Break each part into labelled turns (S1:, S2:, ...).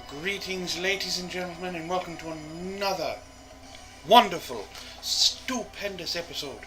S1: Greetings, ladies and gentlemen, and welcome to another wonderful, stupendous episode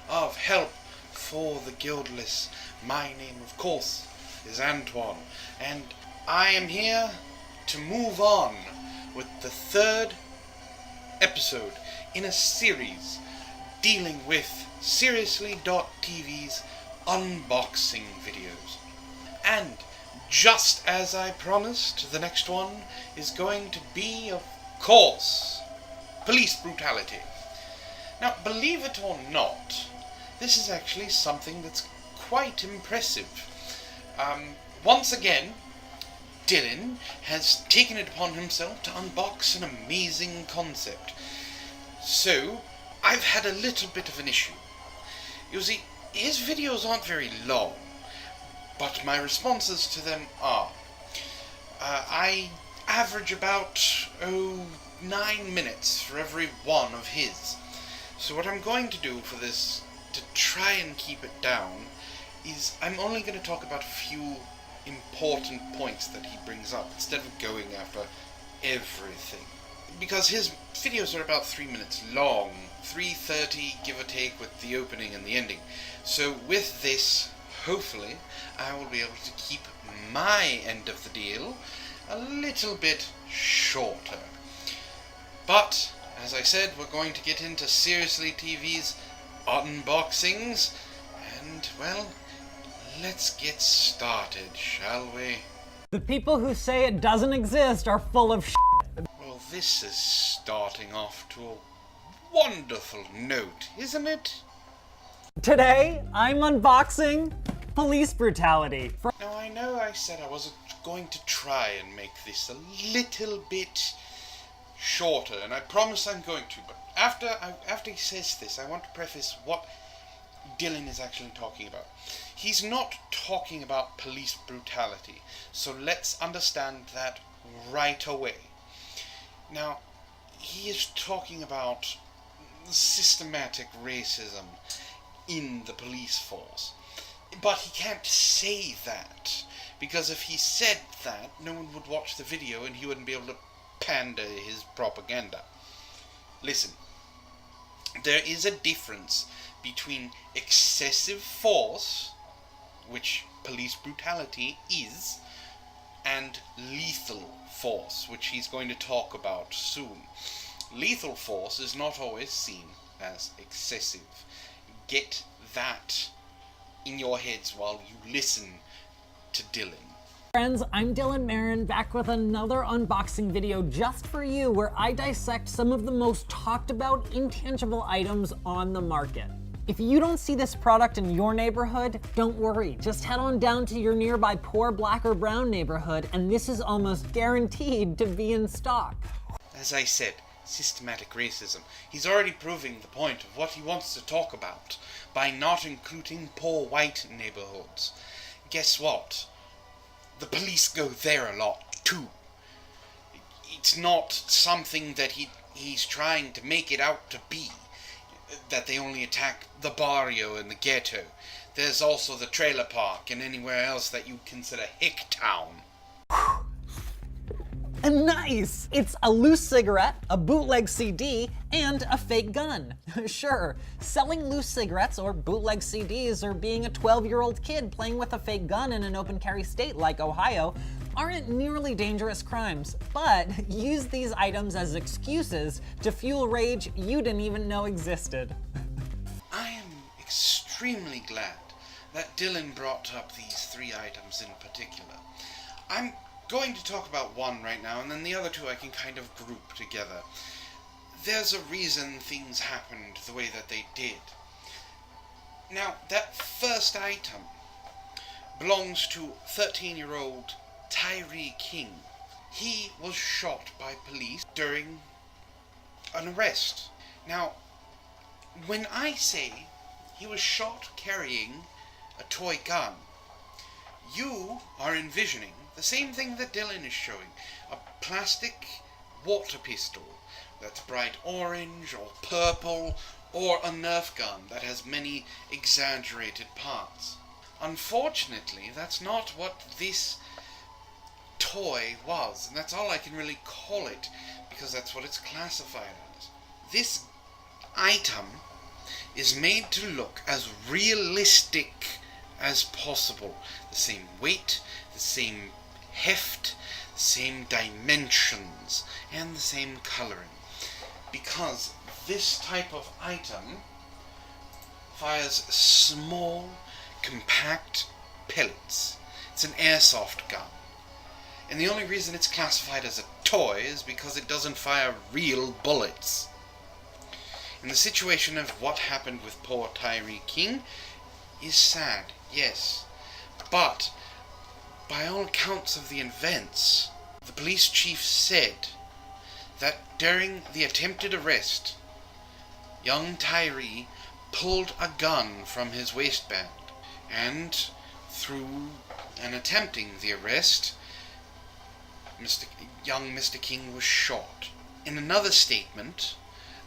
S1: of Help for the Guildless. My name, of course, is Antoine, and I am here to move on with the third episode in a series dealing with Seriously.tv's unboxing videos. And just as I promised, the next one is going to be, of course, Police Brutality. Now, believe it or not, this is actually something that's quite impressive. Once again, Dylan has taken it upon himself to unbox an amazing concept. So, I've had a little bit of an issue. You see, his videos aren't very long, but my responses to them are. I average about 9 minutes for every one of his. So what I'm going to do for this, to try and keep it down, is I'm only going to talk about a few important points that he brings up, instead of going after everything. Because his videos are about 3 minutes long, 3:30 give or take with the opening and the ending. So with this, hopefully, I will be able to keep my end of the deal a little bit shorter. But, as I said, we're going to get into Seriously TV's unboxings, and, well, let's get started, shall we?
S2: The people who say it doesn't exist are full of shit.
S1: Well, this is starting off to a wonderful note, isn't it?
S2: Today, I'm unboxing Police Brutality.
S1: Now, I know I said I wasn't going to try and make this a little bit shorter, and I promise I'm going to, but after he says this, I want to preface what Dylan is actually talking about. He's not talking about police brutality, so let's understand that right away. Now, he is talking about systematic racism in the police force. But he can't say that, because if he said that, no one would watch the video and he wouldn't be able to pander his propaganda. Listen, there is a difference between excessive force, which police brutality is, and lethal force, which he's going to talk about soon. Lethal force is not always seen as excessive. Get that in your heads while you listen to Dylan.
S2: Friends, I'm Dylan Marin, back with another unboxing video just for you, where I dissect some of the most talked about intangible items on the market. If you don't see this product in your neighborhood, don't worry. Just head on down to your nearby poor black or brown neighborhood, and this is almost guaranteed to be in stock.
S1: As I said, systematic racism. He's already proving the point of what he wants to talk about by not including poor white neighborhoods. Guess what? The police go there a lot too. It's not something that he's trying to make it out to be, that they only attack the barrio and the ghetto. There's also the trailer park and anywhere else that you consider hick town.
S2: Nice! It's a loose cigarette, a bootleg CD, and a fake gun. Sure, selling loose cigarettes or bootleg CDs or being a 12-year-old kid playing with a fake gun in an open carry state like Ohio aren't nearly dangerous crimes, but use these items as excuses to fuel rage you didn't even know existed.
S1: I am extremely glad that Dylan brought up these 3 items in particular. I'm going to talk about one right now, and then the other 2 I can kind of group together. There's a reason things happened the way that they did. Now, that first item belongs to 13-year-old Tyree King. He was shot by police during an arrest. Now, when I say he was shot carrying a toy gun, you are envisioning the same thing that Dylan is showing, a plastic water pistol that's bright orange or purple, or a Nerf gun that has many exaggerated parts. Unfortunately, that's not what this toy was, and that's all I can really call it, because that's what it's classified as. This item is made to look as realistic as possible. The same weight, the same heft, the same dimensions, and the same coloring. Because this type of item fires small, compact pellets. It's an airsoft gun. And the only reason it's classified as a toy is because it doesn't fire real bullets. And the situation of what happened with poor Tyree King is sad, yes. But, by all accounts of the events, the police chief said that during the attempted arrest, young Tyree pulled a gun from his waistband, and through an attempting the arrest, young Mr. King was shot. In another statement,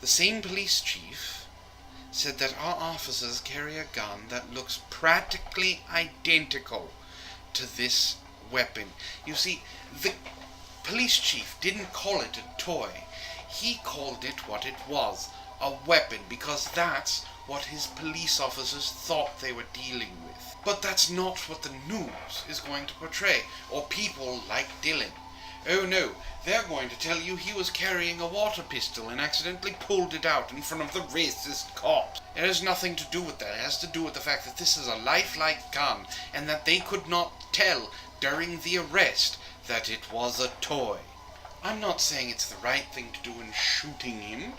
S1: the same police chief said that our officers carry a gun that looks practically identical to this weapon. You see, the police chief didn't call it a toy. He called it what it was, a weapon, because that's what his police officers thought they were dealing with. But that's not what the news is going to portray, or people like Dylan. Oh no, they're going to tell you he was carrying a water pistol and accidentally pulled it out in front of the racist cops. It has nothing to do with that. It has to do with the fact that this is a lifelike gun, and that they could not tell during the arrest that it was a toy. I'm not saying it's the right thing to do in shooting him,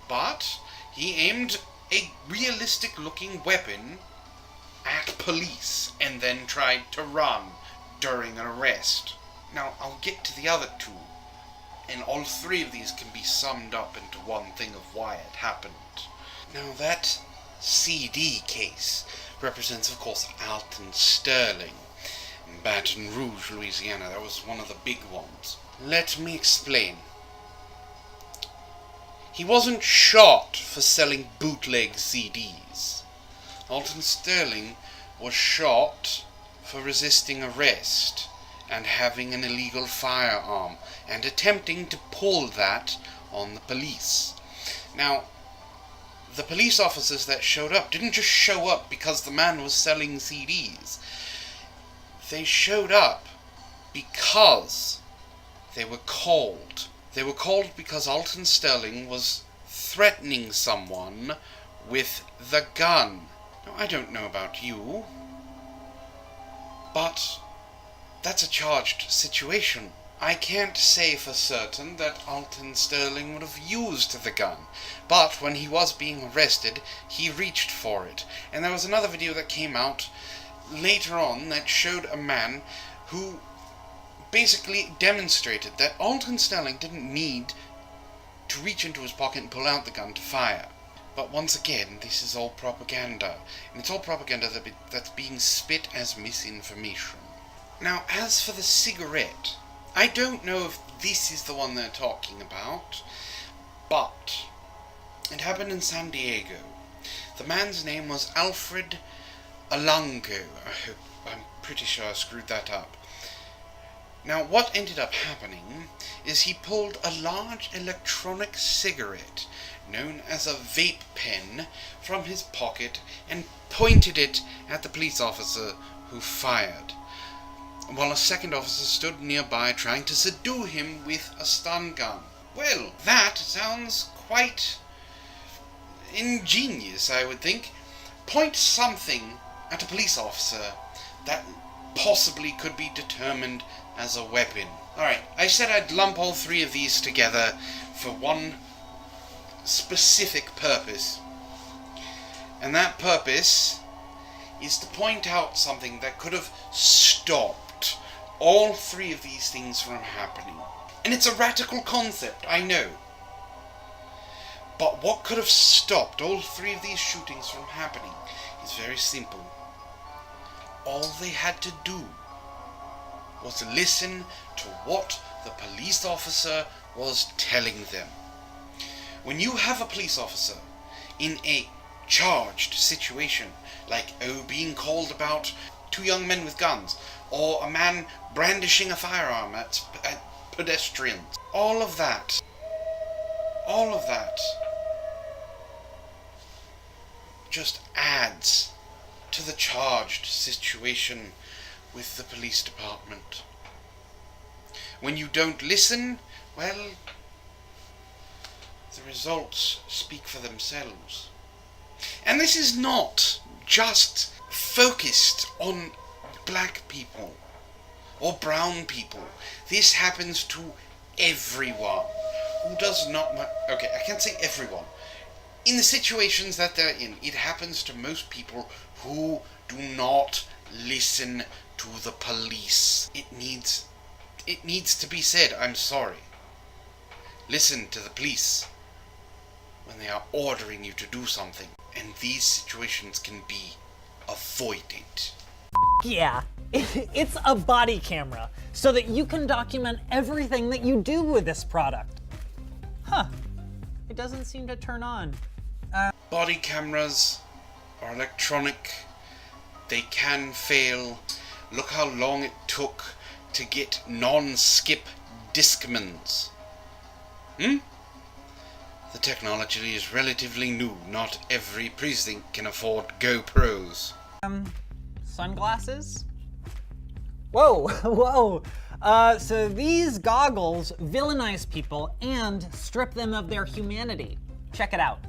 S1: but he aimed a realistic looking weapon at police and then tried to run during an arrest. Now, I'll get to the other two, and all three of these can be summed up into one thing of why it happened. Now, that CD case represents, of course, Alton Sterling in Baton Rouge, Louisiana. That was one of the big ones. Let me explain. He wasn't shot for selling bootleg CDs. Alton Sterling was shot for resisting arrest and having an illegal firearm, and attempting to pull that on the police. Now, the police officers that showed up didn't just show up because the man was selling CDs. They showed up because they were called. They were called because Alton Sterling was threatening someone with the gun. Now, I don't know about you, but that's a charged situation. I can't say for certain that Alton Sterling would have used the gun, but when he was being arrested, he reached for it. And there was another video that came out later on that showed a man who basically demonstrated that Alton Sterling didn't need to reach into his pocket and pull out the gun to fire. But once again, this is all propaganda, and it's all propaganda that's being spit as misinformation. Now, as for the cigarette, I don't know if this is the one they're talking about, but it happened in San Diego. The man's name was Alfred Alongo. I'm pretty sure I screwed that up. Now, what ended up happening is he pulled a large electronic cigarette, known as a vape pen, from his pocket and pointed it at the police officer who fired, while a second officer stood nearby trying to subdue him with a stun gun. Well, that sounds quite ingenious, I would think. Point something at a police officer that possibly could be determined as a weapon. Alright, I said I'd lump all three of these together for one specific purpose. And that purpose is to point out something that could have stopped all three of these things from happening. And it's a radical concept, I know. But what could have stopped all three of these shootings from happening is very simple. All they had to do was to listen to what the police officer was telling them. When you have a police officer in a charged situation, like being called about two young men with guns, or a man brandishing a firearm at pedestrians. All of that just adds to the charged situation with the police department. When you don't listen, well, the results speak for themselves. And this is not just focused on black people or brown people. This happens to everyone who does not... Okay, I can't say everyone. In the situations that they're in, it happens to most people who do not listen to the police. It needs to be said, I'm sorry. Listen to the police when they are ordering you to do something. And these situations can be avoided.
S2: Yeah, it's a body camera, so that you can document everything that you do with this product. Huh, it doesn't seem to turn on.
S1: Body cameras are electronic. They can fail. Look how long it took to get non-skip Discmans. The technology is relatively new. Not every precinct can afford GoPros.
S2: Sunglasses? Whoa, whoa. So these goggles villainize people and strip them of their humanity. Check it out.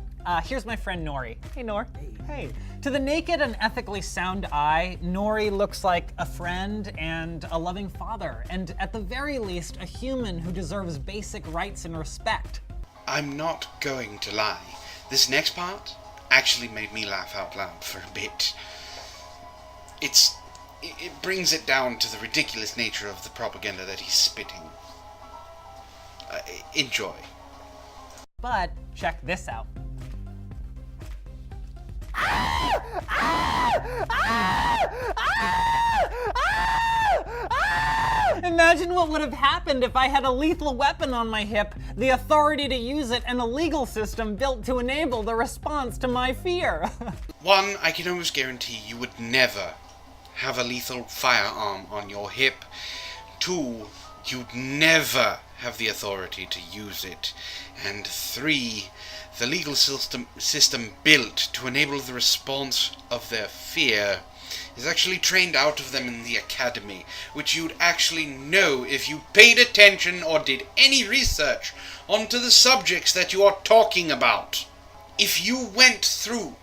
S2: Here's my friend Nori. Hey, Nor. Hey. To the naked and ethically sound eye, Nori looks like a friend and a loving father, and at the very least, a human who deserves basic rights and respect.
S1: I'm not going to lie. This next part actually made me laugh out loud for a bit. It brings it down to the ridiculous nature of the propaganda that he's spitting. Enjoy.
S2: But check this out. Imagine what would have happened if I had a lethal weapon on my hip, the authority to use it, and a legal system built to enable the response to my fear.
S1: One, I can almost guarantee you would never have a lethal firearm on your hip. Two, you'd never have the authority to use it. And three, the legal system built to enable the response of their fear is actually trained out of them in the academy, which you'd actually know if you paid attention or did any research onto the subjects that you are talking about. If you went through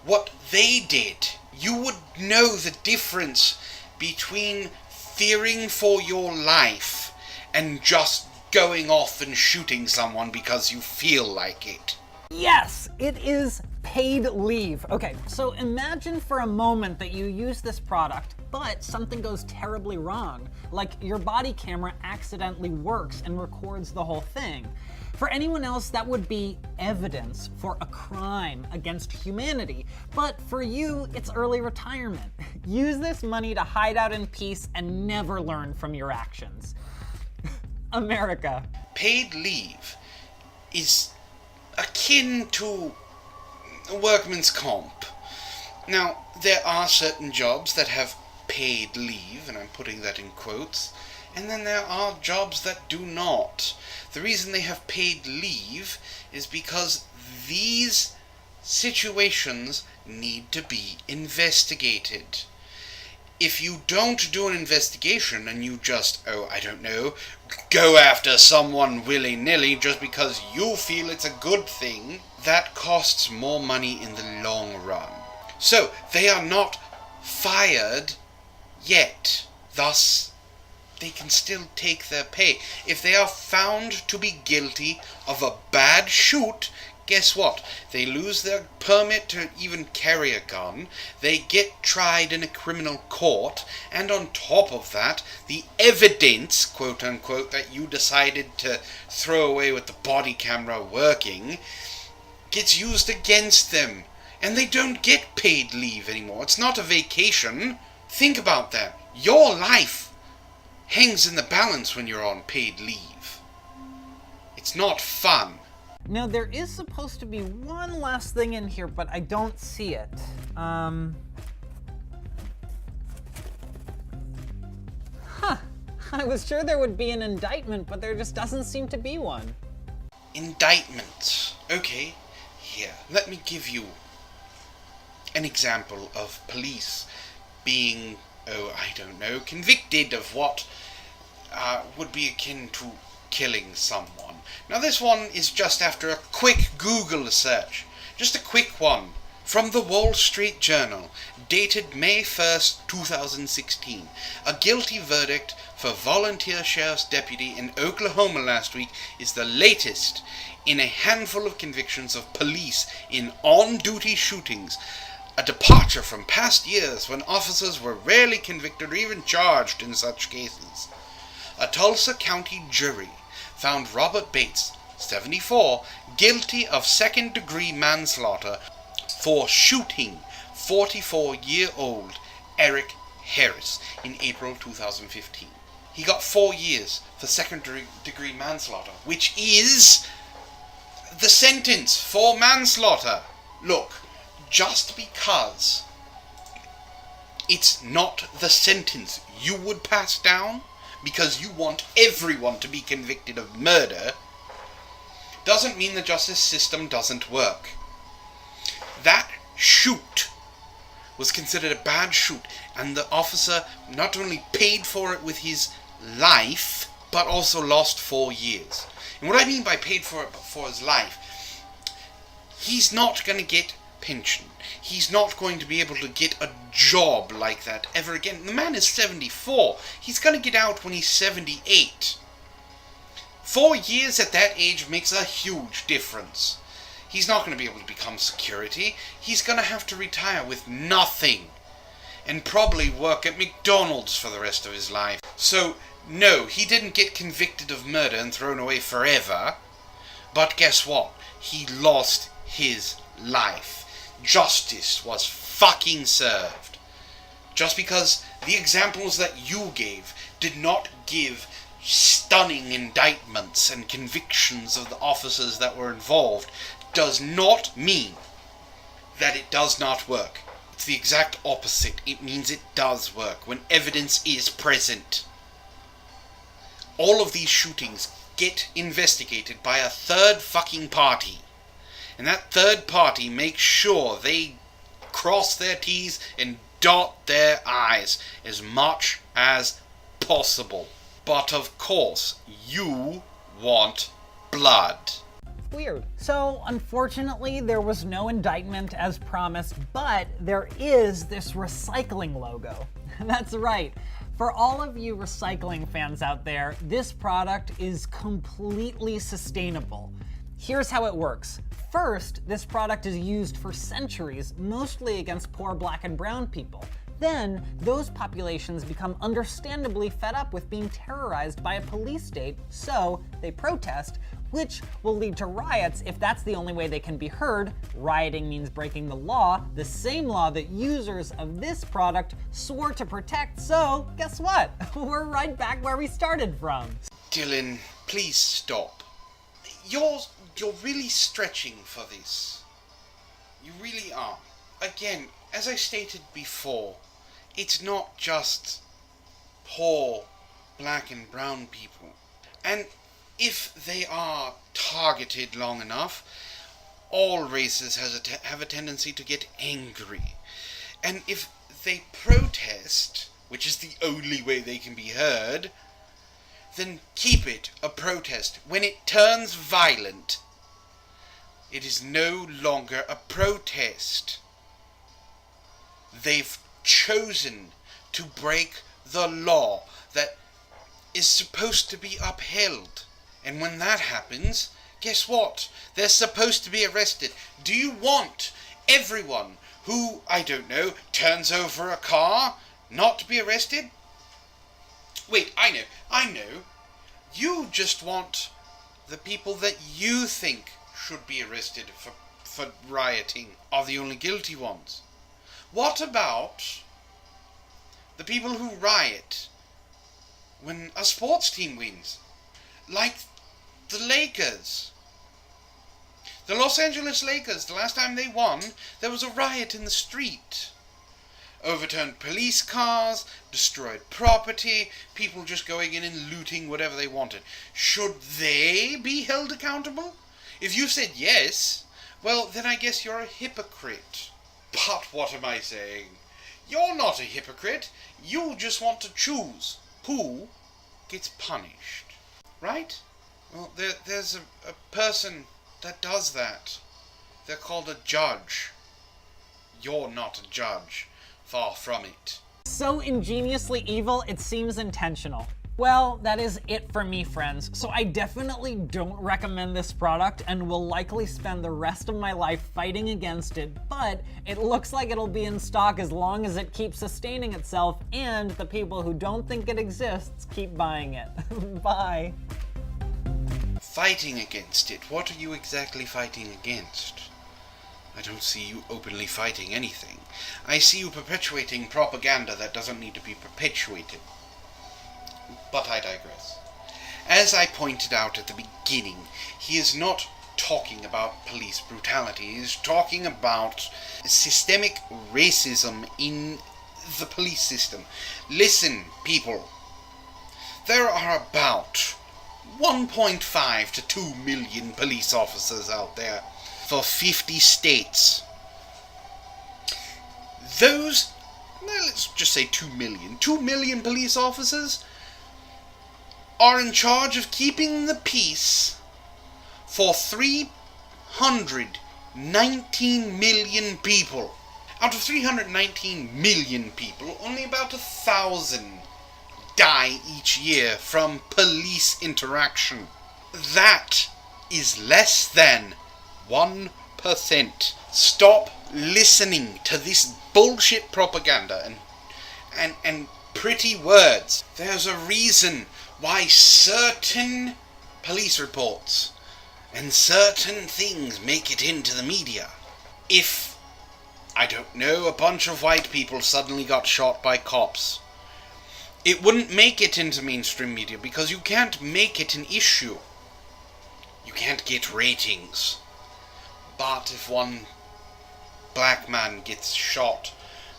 S1: what they did, you would know the difference between fearing for your life and just going off and shooting someone because you feel like it.
S2: Yes, it is paid leave. Okay, so imagine for a moment that you use this product, but something goes terribly wrong. Like your body camera accidentally works and records the whole thing. For anyone else, that would be evidence for a crime against humanity. But for you, it's early retirement. Use this money to hide out in peace and never learn from your actions. America.
S1: Paid leave is akin to workman's comp. Now, there are certain jobs that have paid leave, and I'm putting that in quotes, and then there are jobs that do not. The reason they have paid leave is because these situations need to be investigated. If you don't do an investigation and you just, go after someone willy-nilly just because you feel it's a good thing, that costs more money in the long run. So, they are not fired yet. Thus, they can still take their pay. If they are found to be guilty of a bad shoot, guess what? They lose their permit to even carry a gun, they get tried in a criminal court, and on top of that, the evidence, quote-unquote, that you decided to throw away with the body camera working, gets used against them. And they don't get paid leave anymore. It's not a vacation. Think about that. Your life hangs in the balance when you're on paid leave. It's not fun.
S2: Now, there is supposed to be one last thing in here, but I don't see it. I was sure there would be an indictment, but there just doesn't seem to be one.
S1: Indictment. Okay, here, let me give you an example of police being, convicted of what would be akin to killing someone. Now this one is just after a quick Google search. Just a quick one. From the Wall Street Journal, dated May 1st, 2016. A guilty verdict for volunteer sheriff's deputy in Oklahoma last week is the latest in a handful of convictions of police in on-duty shootings. A departure from past years when officers were rarely convicted or even charged in such cases. A Tulsa County jury found Robert Bates, 74, guilty of second-degree manslaughter for shooting 44-year-old Eric Harris in April 2015. He got 4 years for second-degree manslaughter, which is the sentence for manslaughter. Look, just because it's not the sentence you would pass down, because you want everyone to be convicted of murder, doesn't mean the justice system doesn't work. That shoot was considered a bad shoot, and the officer not only paid for it with his life, but also lost 4 years. And what I mean by paid for it for his life, he's not going to get pension. He's not going to be able to get a job like that ever again. The man is 74. He's going to get out when he's 78. 4 years at that age makes a huge difference. He's not going to be able to become security. He's going to have to retire with nothing and probably work at McDonald's for the rest of his life. So, no, he didn't get convicted of murder and thrown away forever. But guess what? He lost his life. Justice was fucking served. Just because the examples that you gave did not give stunning indictments and convictions of the officers that were involved does not mean that it does not work. It's the exact opposite. It means it does work when evidence is present. All of these shootings get investigated by a third fucking party. And that third party makes sure they cross their T's and dot their I's as much as possible. But of course, you want blood.
S2: Weird. So, unfortunately, there was no indictment as promised, but there is this recycling logo. That's right. For all of you recycling fans out there, this product is completely sustainable. Here's how it works. First, this product is used for centuries, mostly against poor black and brown people. Then, those populations become understandably fed up with being terrorized by a police state, so they protest, which will lead to riots if that's the only way they can be heard. Rioting means breaking the law, the same law that users of this product swore to protect, so guess what? We're right back where we started from.
S1: Dylan, please stop. You're really stretching for this. You really are. Again, as I stated before, it's not just poor black and brown people. And if they are targeted long enough, all races have a tendency to get angry. And if they protest, which is the only way they can be heard, then keep it a protest. When it turns violent, it is no longer a protest. They've chosen to break the law that is supposed to be upheld. And when that happens, guess what? They're supposed to be arrested. Do you want everyone who, turns over a car not to be arrested? Wait, I know. You just want the people that you think should be arrested for rioting are the only guilty ones. What about the people who riot when a sports team wins? Like the Lakers. The Los Angeles Lakers, the last time they won, there was a riot in the street. overturned police cars, destroyed property, people just going in and looting whatever they wanted. Should they be held accountable? If you said yes, well, then I guess you're a hypocrite. But what am I saying? You're not a hypocrite. You just want to choose who gets punished. Right? Well, there's a person that does that. They're called a judge. You're not a judge. Far from it.
S2: So ingeniously evil, it seems intentional. Well, that is it for me, friends. So I definitely don't recommend this product and will likely spend the rest of my life fighting against it, but it looks like it'll be in stock as long as it keeps sustaining itself and the people who don't think it exists keep buying it. Bye.
S1: Fighting against it? What are you exactly fighting against? I don't see you openly fighting anything. I see you perpetuating propaganda that doesn't need to be perpetuated. But I digress. As I pointed out at the beginning, he is not talking about police brutality. He is talking about systemic racism in the police system. Listen, people. There are about 1.5 to 2 million police officers out there for 50 states. Those, let's just say 2 million. 2 million police officers are in charge of keeping the peace for 319 million people. Out of 319 million people, only about 1,000 die each year from police interaction. That is less than 1%. Stop listening to this bullshit propaganda and pretty words. There's a reason why certain police reports and certain things make it into the media. If, I don't know, a bunch of white people suddenly got shot by cops, it wouldn't make it into mainstream media because you can't make it an issue. You can't get ratings. But if one black man gets shot,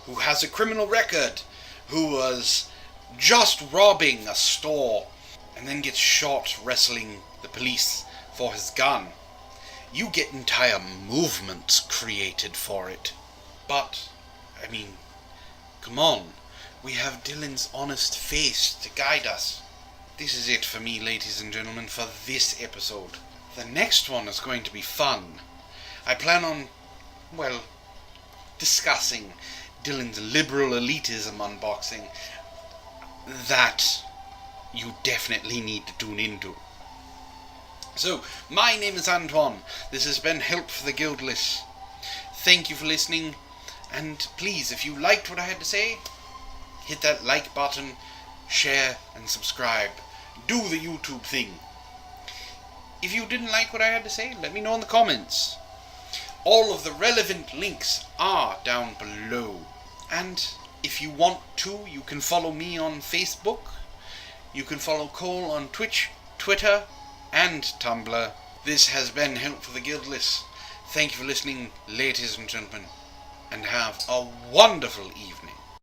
S1: who has a criminal record, who was just robbing a store, and then gets shot wrestling the police for his gun, you get entire movements created for it. But, I mean, come on. We have Dylan's honest face to guide us. This is it for me, ladies and gentlemen, for this episode. The next one is going to be fun. I plan on, well, discussing Dylan's liberal elitism unboxing that you definitely need to tune into. So, my name is Antoine. This has been Help for the Guildless. Thank you for listening, and please, if you liked what I had to say, hit that like button, share, and subscribe. Do the YouTube thing. If you didn't like what I had to say, let me know in the comments. All of the relevant links are down below. And if you want to, you can follow me on Facebook. You can follow Cole on Twitch, Twitter, and Tumblr. This has been Help for the Guildless. Thank you for listening, ladies and gentlemen, and have a wonderful evening.